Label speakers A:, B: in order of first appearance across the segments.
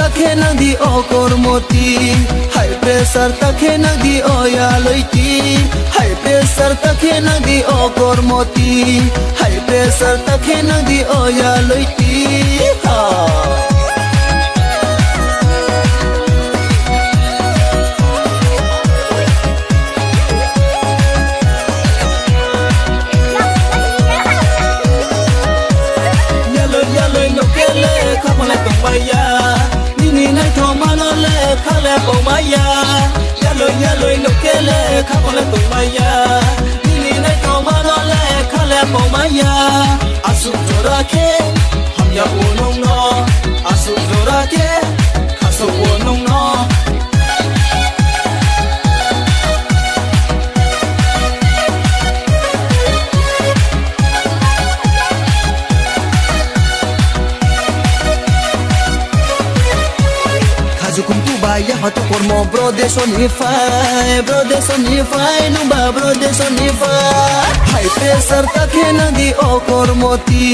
A: takhe nagdi o kormoti high pressure takhe nagdi o ya loiti high pressure takhe nagdi o kormoti high pressure takhe nagdi o ya loiti ha Nini nai tho manole khale pomaya yalo yalo lokele khapole tumaya Nini nai tho manole khale pomaya asu jorake hum ya onong no asu jorake khaso onong no ya hatu kormo bro de sonify numba bro de sonify high pressure takhe nagdi o kormoti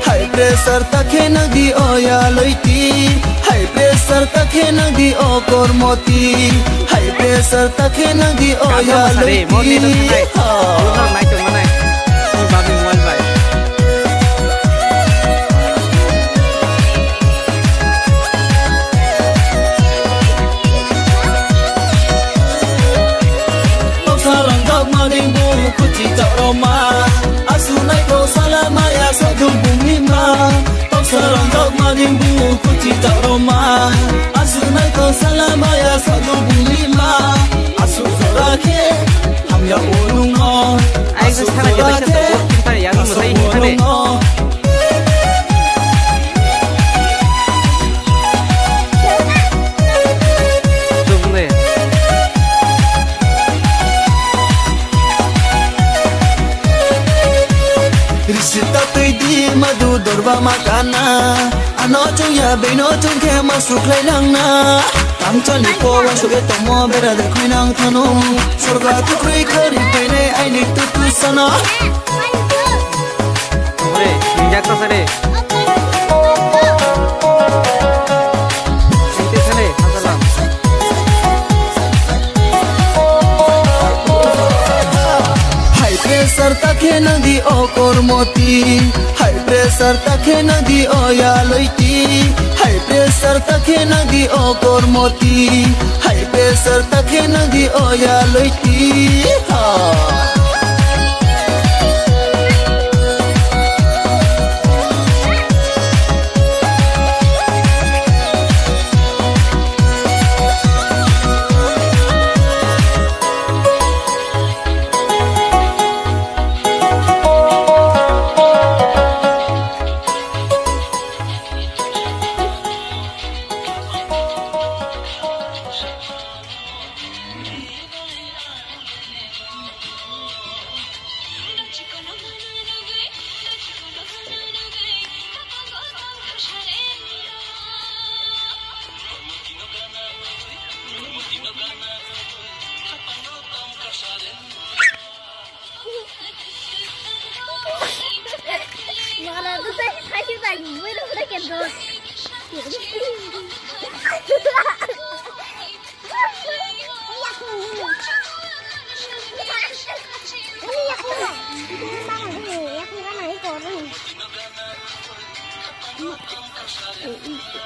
A: high pressure takhe nagdi o ya loiti high pressure takhe nagdi o kormoti high pressure takhe nagdi o ya loiti kuci roma asunai ko salama ya sadul bumi ma toksaran dok madimbu kuci roma asunai ko salama ya sadul bumi ma asu zorake ham ya onung no asu zorake asu onung no Risita di madu dorba makana ano chung ya beino chung ke masuk lai nang na tam chali po wa shuge tomo bera de khoi nang thano sorga tu kroi khari peine ai nik tu sana ore ninja ta sare sinte sare hasala high pressure takhe nagdi o kormoti high pressure takhe nagdi o ya loiti high pressure takhe nagdi o kormoti high pressure takhe nagdi o ya loiti ha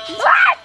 A: What?